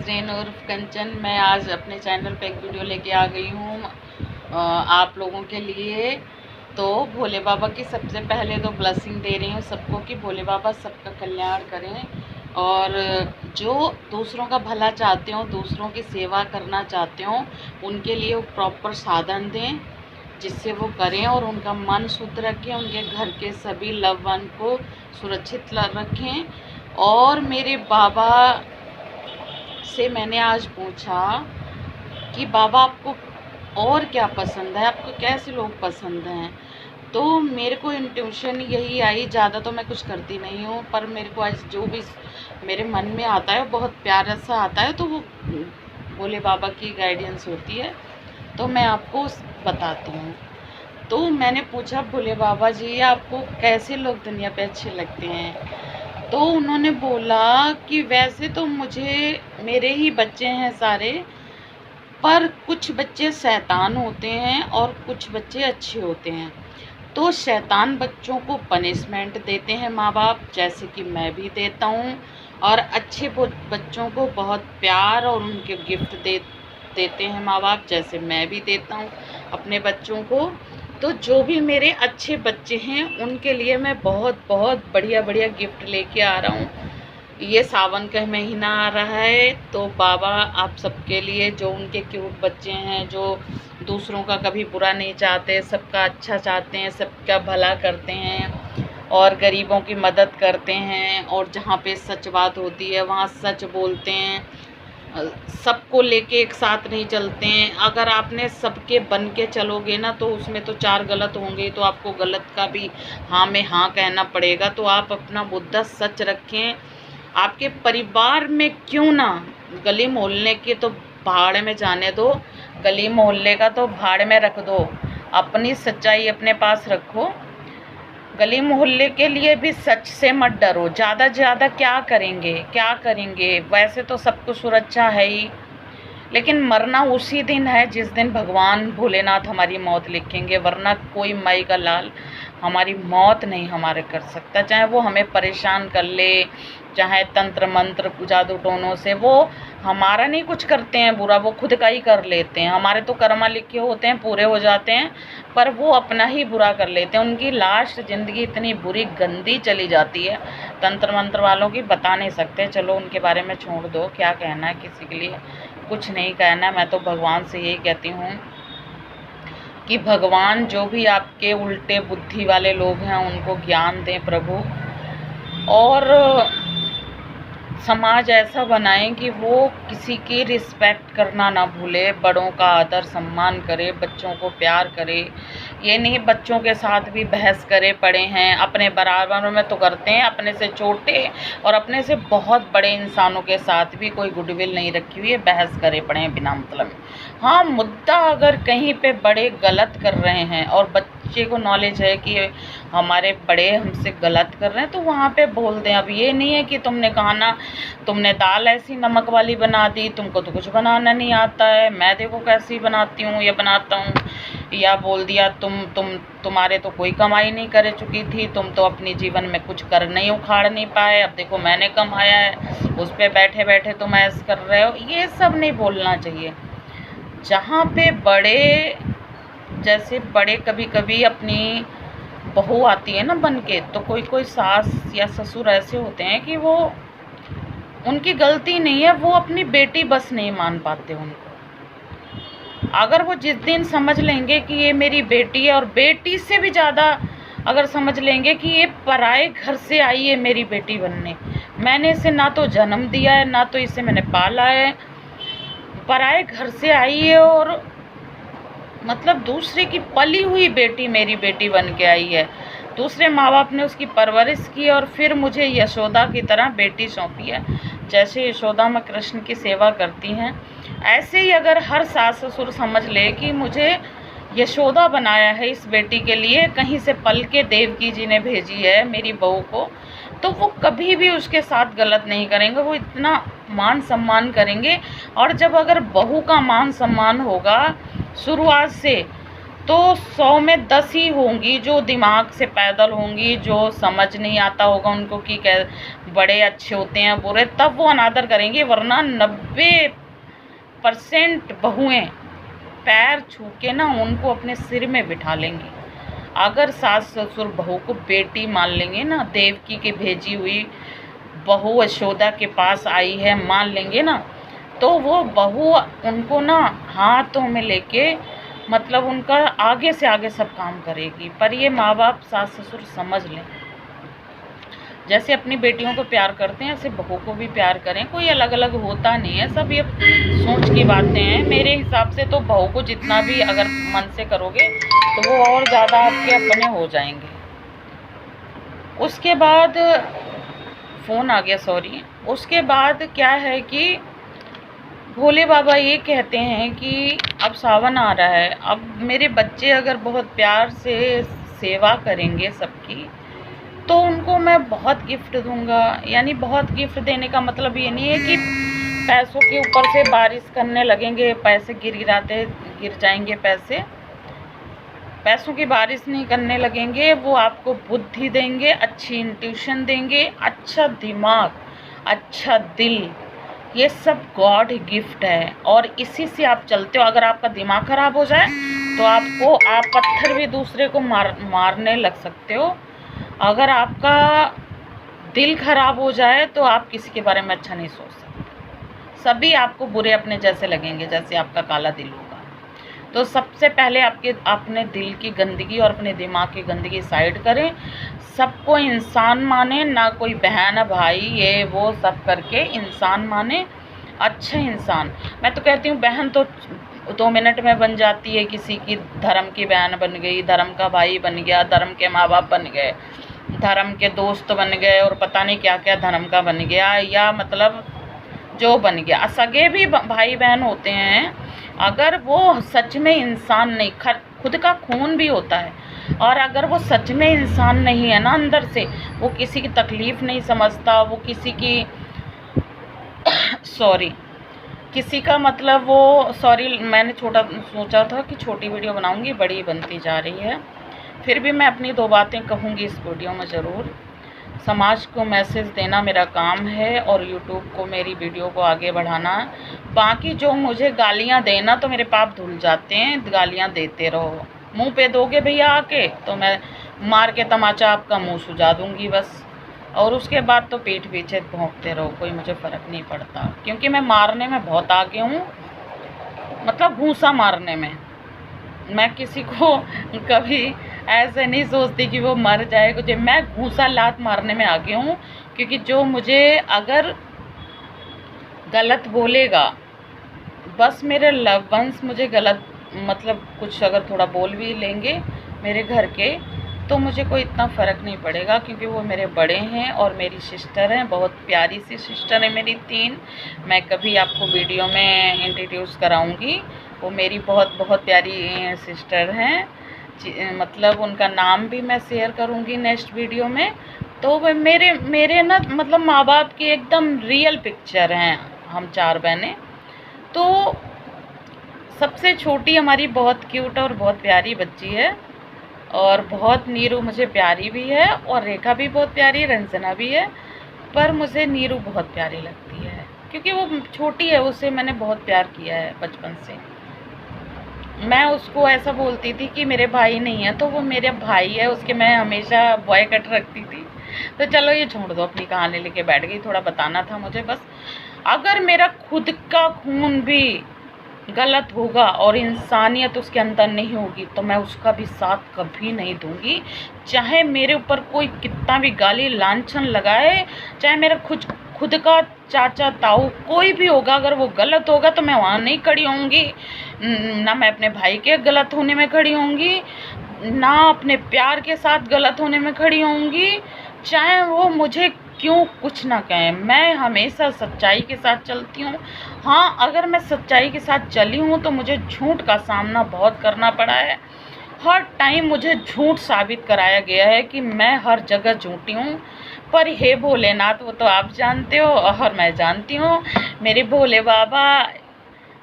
नाज़रीन उर्फ कंचन, मैं आज अपने चैनल पे एक वीडियो लेके आ गई हूँ आप लोगों के लिए। तो भोले बाबा की सबसे पहले तो ब्लेसिंग दे रही हूँ सबको कि भोले बाबा सबका कल्याण करें और जो दूसरों का भला चाहते हो, दूसरों की सेवा करना चाहते हो, उनके लिए वो प्रॉपर साधन दें जिससे वो करें और उनका मन शुद्ध रखें, उनके घर के सभी लव वन को सुरक्षित रखें। और मेरे बाबा से मैंने आज पूछा कि बाबा आपको और क्या पसंद है, आपको कैसे लोग पसंद हैं। तो मेरे को इंट्यूशन यही आई, ज़्यादा तो मैं कुछ करती नहीं हूँ, पर मेरे को आज जो भी मेरे मन में आता है बहुत प्यारा सा आता है, तो वो भोले बाबा की गाइडेंस होती है, तो मैं आपको बताती हूँ। तो मैंने पूछा भोले बाबा जी आपको कैसे लोग दुनिया पे अच्छे लगते हैं। तो उन्होंने बोला कि वैसे तो मुझे मेरे ही बच्चे हैं सारे, पर कुछ बच्चे शैतान होते हैं और कुछ बच्चे अच्छे होते हैं। तो शैतान बच्चों को पनिशमेंट देते हैं माँ बाप, जैसे कि मैं भी देता हूँ, और अच्छे बच्चों को बहुत प्यार और उनके गिफ्ट देते हैं माँ बाप, जैसे मैं भी देता हूँ अपने बच्चों को। तो जो भी मेरे अच्छे बच्चे हैं उनके लिए मैं बहुत बहुत बढ़िया बढ़िया गिफ्ट लेके आ रहा हूँ। ये सावन का महीना आ रहा है, तो बाबा आप सबके लिए, जो उनके क्यूट बच्चे हैं, जो दूसरों का कभी बुरा नहीं चाहते, सबका अच्छा चाहते हैं, सबका भला करते हैं और गरीबों की मदद करते हैं, और जहाँ पे सच बात होती है वहाँ सच बोलते हैं, सबको लेके एक साथ नहीं चलते हैं। अगर आपने सबके बन के चलोगे ना तो उसमें तो चार गलत होंगे, तो आपको गलत का भी हाँ में हाँ कहना पड़ेगा। तो आप अपना मुद्दा सच रखें। आपके परिवार में क्यों ना, गली मोहल्ले के तो भाड़ में जाने दो, गली मोहल्ले का तो भाड़ में रख दो, अपनी सच्चाई अपने पास रखो। गली मोहल्ले के लिए भी सच से मत डरो। ज़्यादा क्या करेंगे, वैसे तो सबको सुरक्षा है ही, लेकिन मरना उसी दिन है जिस दिन भगवान भोलेनाथ हमारी मौत लिखेंगे, वरना कोई माई का लाल हमारी मौत नहीं हमारे कर सकता। चाहे वो हमें परेशान कर ले, चाहे तंत्र मंत्र जादू टोनों से, वो हमारा नहीं कुछ करते हैं बुरा, वो खुद का ही कर लेते हैं। हमारे तो कर्मा लिखे होते हैं, पूरे हो जाते हैं, पर वो अपना ही बुरा कर लेते हैं। उनकी लास्ट ज़िंदगी इतनी बुरी गंदी चली जाती है, तंत्र मंत्र वालों की बता नहीं सकते। चलो उनके बारे में छोड़ दो, क्या कहना है किसी के लिए, कुछ नहीं कहना। मैं तो भगवान से यही कहती हूँ कि भगवान जो भी आपके उल्टे बुद्धि वाले लोग हैं उनको ज्ञान दें प्रभु, और समाज ऐसा बनाएं कि वो किसी की रिस्पेक्ट करना ना भूले, बड़ों का आदर सम्मान करे, बच्चों को प्यार करे। ये नहीं बच्चों के साथ भी बहस करे पड़े हैं, अपने बराबर में तो करते हैं, अपने से छोटे और अपने से बहुत बड़े इंसानों के साथ भी कोई गुडविल नहीं रखी हुई है, बहस करे पड़े हैं बिना मतलब। हाँ, मुद्दा अगर कहीं पे बड़े गलत कर रहे हैं और बच्चे को नॉलेज है कि हमारे बड़े हमसे गलत कर रहे हैं, तो वहाँ पे बोल दें। अब ये नहीं है कि तुमने कहा ना, तुमने दाल ऐसी नमक वाली बना दी, तुमको तो कुछ बनाना नहीं आता है, मैं देखो कैसी बनाती हूँ या बनाता हूँ, या बोल दिया तुम्हारे तो कोई कमाई नहीं कर चुकी थी, तुम तो अपनी जीवन में कुछ कर नहीं उखाड़ नहीं पाए, अब देखो मैंने कमाया है, उस पर बैठे बैठे तुम ऐसे कर रहे हो। ये सब नहीं बोलना चाहिए। जहाँ पे बड़े, जैसे बड़े कभी कभी अपनी बहू आती है ना बन के, तो कोई सास या ससुर ऐसे होते हैं कि वो, उनकी गलती नहीं है, वो अपनी बेटी बस नहीं मान पाते उनको। अगर वो जिस दिन समझ लेंगे कि ये मेरी बेटी है, और बेटी से भी ज़्यादा अगर समझ लेंगे कि ये पराए घर से आई है मेरी बेटी बनने, मैंने इसे ना तो जन्म दिया है ना तो इसे मैंने पाला है, पराए घर से आई है, और मतलब दूसरे की पली हुई बेटी मेरी बेटी बन के आई है। दूसरे माँ बाप ने उसकी परवरिश की और फिर मुझे यशोदा की तरह बेटी सौंपी है। जैसे यशोदा माँ कृष्ण की सेवा करती हैं, ऐसे ही अगर हर सास ससुर समझ ले कि मुझे यशोदा बनाया है इस बेटी के लिए, कहीं से पल के देवकी जी ने भेजी है मेरी बहू को, तो वो कभी भी उसके साथ गलत नहीं करेंगे, वो इतना मान सम्मान करेंगे। और जब अगर बहू का मान सम्मान होगा शुरुआत से, तो 100 में 10 ही होंगी जो दिमाग से पैदल होंगी, जो समझ नहीं आता होगा उनको कि बड़े अच्छे होते हैं बुरे, तब वो अनादर करेंगे। वरना 90% बहुएं पैर छू के ना उनको अपने सिर में बिठा लेंगी। अगर सास ससुर बहू को बेटी मान लेंगे ना, देवकी की भेजी हुई बहू यशोदा के पास आई है मान लेंगे ना, तो वो बहू उनको ना हाथों में लेके मतलब उनका आगे से आगे सब काम करेगी। पर ये माँ बाप सास ससुर समझ लें, जैसे अपनी बेटियों को प्यार करते हैं ऐसे बहू को भी प्यार करें। कोई अलग अलग होता नहीं है, सब ये सोच की बातें हैं। मेरे हिसाब से तो बहू को जितना भी अगर मन से करोगे तो वो और ज़्यादा आपके अपने हो जाएंगे। उसके बाद फ़ोन आ गया, सॉरी। उसके बाद क्या है कि भोले बाबा ये कहते हैं कि अब सावन आ रहा है, अब मेरे बच्चे अगर बहुत प्यार से सेवा करेंगे सबकी तो उनको मैं बहुत गिफ्ट दूंगा। यानी बहुत गिफ्ट देने का मतलब ये नहीं है कि पैसों के ऊपर से बारिश करने लगेंगे, पैसे गिर जाएंगे, पैसों की बारिश नहीं करने लगेंगे। वो आपको बुद्धि देंगे, अच्छी इंट्यूशन देंगे, अच्छा दिमाग, अच्छा दिल, ये सब गॉड गिफ्ट है। और इसी से आप चलते हो। अगर आपका दिमाग खराब हो जाए तो आप पत्थर भी दूसरे को मारने लग सकते हो। अगर आपका दिल खराब हो जाए तो आप किसी के बारे में अच्छा नहीं सोच सकते। सभी आपको बुरे अपने जैसे लगेंगे, जैसे आपका काला दिल होगा। तो सबसे पहले अपने दिल की गंदगी और अपने दिमाग की गंदगी साइड करें। सबको इंसान माने, ना कोई बहन भाई ये वो सब करके इंसान माने, अच्छा इंसान। मैं तो कहती हूँ बहन तो 2 मिनट में बन जाती है, किसी की धर्म की बहन बन गई, धर्म का भाई बन गया, धर्म के माँ बाप बन गए, धर्म के दोस्त बन गए और पता नहीं क्या क्या धर्म का बन गया, या मतलब जो बन गया। सगे भी भाई बहन होते हैं, अगर वो सच में इंसान नहीं, खुद का खून भी होता है, और अगर वो सच में इंसान नहीं है ना अंदर से, वो किसी की तकलीफ़ नहीं समझता, वो किसी की किसी का मतलब वो मैंने सोचा था कि छोटी वीडियो बनाऊंगी, बड़ी बनती जा रही है। फिर भी मैं अपनी 2 बातें कहूँगी इस वीडियो में ज़रूर। समाज को मैसेज देना मेरा काम है और यूट्यूब को मेरी वीडियो को आगे बढ़ाना। बाकी जो मुझे गालियाँ देना तो मेरे पाप धुल जाते हैं, गालियाँ देते रहो। मुंह पे दोगे भैया आके तो मैं मार के तमाचा आपका मुंह सुझा दूँगी बस। और उसके बाद तो पीठ पीछे भौंकते रहो, कोई मुझे फ़र्क नहीं पड़ता। क्योंकि मैं मारने में बहुत आगे हूँ, मतलब घूंसा मारने में। मैं किसी को कभी ऐसे नहीं सोचती कि वो मर जाए कुछ, मैं घूंसा लात मारने में आगे हूँ। क्योंकि जो मुझे अगर गलत बोलेगा, बस मेरे लव वंस मुझे गलत मतलब कुछ अगर थोड़ा बोल भी लेंगे मेरे घर के, तो मुझे कोई इतना फ़र्क नहीं पड़ेगा। क्योंकि वो मेरे बड़े हैं और मेरी सिस्टर हैं, बहुत प्यारी सी सिस्टर है मेरी 3। मैं कभी आपको वीडियो में इंट्रोड्यूस कराऊंगी। वो मेरी बहुत बहुत प्यारी सिस्टर हैं, मतलब उनका नाम भी मैं शेयर करूंगी नेक्स्ट वीडियो में। तो वो मेरे ना मतलब माँ बाप की एकदम रियल पिक्चर हैं हम 4 बहनें। तो सबसे छोटी हमारी बहुत क्यूट और बहुत प्यारी बच्ची है, और बहुत नीरू मुझे प्यारी भी है, और रेखा भी बहुत प्यारी, रंजना भी है। पर मुझे नीरू बहुत प्यारी लगती है क्योंकि वो छोटी है, उससे मैंने बहुत प्यार किया है बचपन से। मैं उसको ऐसा बोलती थी कि मेरे भाई नहीं है, तो वो मेरे भाई है, उसके मैं हमेशा बॉय कट रखती थी। तो चलो ये छोड़ दो, अपनी कहानी लेके बैठ गई, थोड़ा बताना था मुझे बस। अगर मेरा खुद का खून भी गलत होगा और इंसानियत उसके अंदर नहीं होगी तो मैं उसका भी साथ कभी नहीं दूंगी। चाहे मेरे ऊपर कोई कितना भी गाली लांछन लगाए, चाहे मेरा खुद का चाचा ताऊ कोई भी होगा, अगर वो गलत होगा तो मैं वहाँ नहीं खड़ी होंगी। ना मैं अपने भाई के गलत होने में खड़ी होंगी, ना अपने प्यार के साथ गलत होने में खड़ी होंगी, चाहे वो मुझे क्यों कुछ ना कहें। मैं हमेशा सच्चाई के साथ चलती हूँ। हाँ, अगर मैं सच्चाई के साथ चली हूँ तो मुझे झूठ का सामना बहुत करना पड़ा है। हर टाइम मुझे झूठ साबित कराया गया है कि मैं हर जगह झूठी हूँ। पर हे भोलेनाथ, वो तो आप जानते हो और मैं जानती हूँ, मेरे भोले बाबा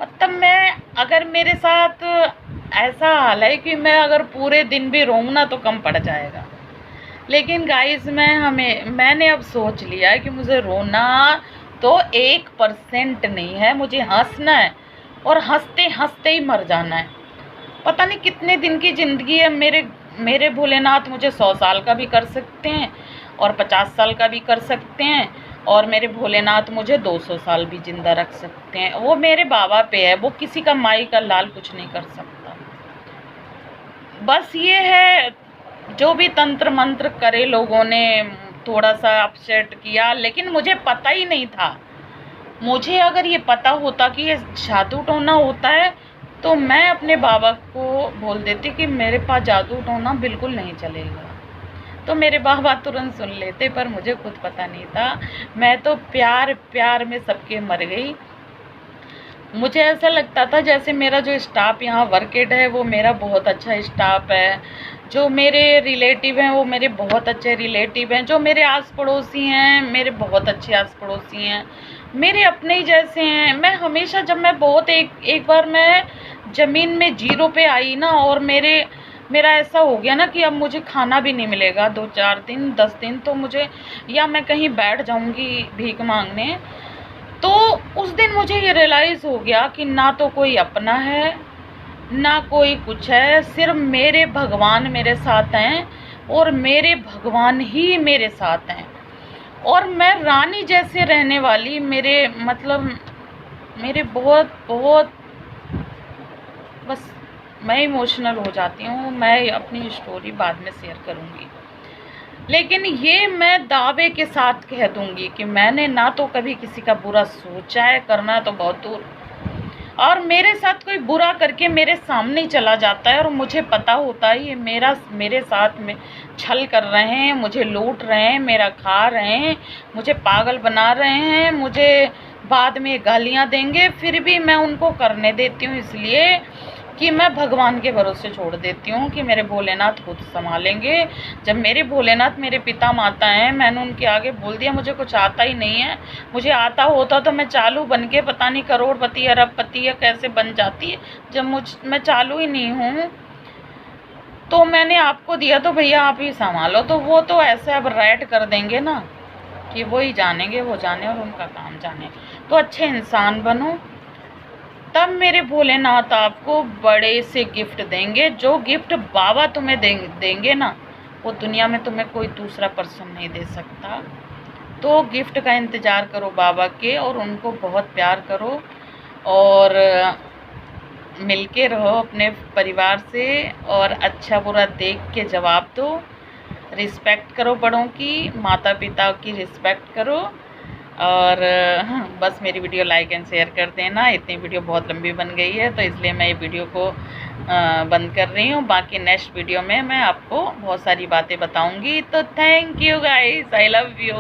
मतलब मैं अगर मेरे साथ ऐसा हाल है कि मैं अगर पूरे दिन भी रोऊँ ना तो कम पड़ जाएगा। लेकिन गाइस मैंने अब सोच लिया है कि मुझे रोना तो 1% नहीं है, मुझे हंसना है और हंसते हंसते ही मर जाना है। पता नहीं कितने दिन की ज़िंदगी है। मेरे भोलेनाथ मुझे 100 साल का भी कर सकते हैं और 50 साल का भी कर सकते हैं, और मेरे भोलेनाथ मुझे 200 साल भी ज़िंदा रख सकते हैं। वो मेरे बाबा पे है, वो किसी का माई का लाल कुछ नहीं कर सकता। बस ये है, जो भी तंत्र मंत्र करे लोगों ने, थोड़ा सा अपसेट किया, लेकिन मुझे पता ही नहीं था। मुझे अगर ये पता होता कि ये जादू टोना होता है तो मैं अपने बाबा को बोल देती कि मेरे पास जादू टोना बिल्कुल नहीं चलेगा, तो मेरे बाबा तुरंत सुन लेते। पर मुझे खुद पता नहीं था। मैं तो प्यार प्यार में सबके मर गई। मुझे ऐसा लगता था जैसे मेरा जो स्टाफ यहाँ वर्केड है वो मेरा बहुत अच्छा स्टाफ है, जो मेरे रिलेटिव हैं वो मेरे बहुत अच्छे रिलेटिव हैं, जो मेरे आस पड़ोसी हैं मेरे बहुत अच्छे आस पड़ोसी हैं, मेरे अपने ही जैसे हैं। मैं हमेशा जब मैं बहुत एक बार मैं ज़मीन में जीरो पे आई ना, और मेरा ऐसा हो गया ना कि अब मुझे खाना भी नहीं मिलेगा 2-4 दिन 10 दिन, तो मुझे या मैं कहीं बैठ जाऊंगी भीख मांगने। तो उस दिन मुझे ये रियलाइज़ हो गया कि ना तो कोई अपना है ना कोई कुछ है, सिर्फ मेरे भगवान मेरे साथ हैं और मेरे भगवान ही मेरे साथ हैं। और मैं रानी जैसे रहने वाली, मेरे बहुत बहुत बस मैं इमोशनल हो जाती हूँ। मैं अपनी स्टोरी बाद में शेयर करूँगी, लेकिन ये मैं दावे के साथ कह दूँगी कि मैंने ना तो कभी किसी का बुरा सोचा है, करना तो बहुत दूर, और मेरे साथ कोई बुरा करके मेरे सामने ही चला जाता है और मुझे पता होता है ये मेरे साथ में छल कर रहे हैं, मुझे लूट रहे हैं, मेरा खा रहे हैं, मुझे पागल बना रहे हैं, मुझे बाद में गालियाँ देंगे, फिर भी मैं उनको करने देती हूँ, इसलिए कि मैं भगवान के भरोसे छोड़ देती हूँ कि मेरे भोलेनाथ खुद संभालेंगे। जब मेरे भोलेनाथ मेरे पिता माता हैं, मैंने उनके आगे बोल दिया मुझे कुछ आता ही नहीं है। मुझे आता होता तो मैं चालू बन के पता नहीं करोड़पति अरबपति या कैसे बन जाती है, जब मैं चालू ही नहीं हूँ। तो मैंने आपको दिया तो भैया आप ही संभालो। तो वो तो ऐसे अब रैट कर देंगे ना कि वो ही जानेंगे, वो जाने और उनका काम जाने। तो अच्छे इंसान बनो, तब मेरे भोलेनाथ आपको बड़े से गिफ्ट देंगे। जो गिफ्ट बाबा तुम्हें देंगे ना, वो दुनिया में तुम्हें कोई दूसरा पर्सन नहीं दे सकता। तो गिफ्ट का इंतज़ार करो बाबा के, और उनको बहुत प्यार करो और मिलके रहो अपने परिवार से, और अच्छा बुरा देख के जवाब दो। रिस्पेक्ट करो बड़ों की, माता पिता की रिस्पेक्ट करो। और बस मेरी वीडियो लाइक एंड शेयर कर देना। इतनी वीडियो बहुत लंबी बन गई है तो इसलिए मैं ये वीडियो को बंद कर रही हूँ। बाकी नेक्स्ट वीडियो में मैं आपको बहुत सारी बातें बताऊँगी। तो thank you guys, I love you.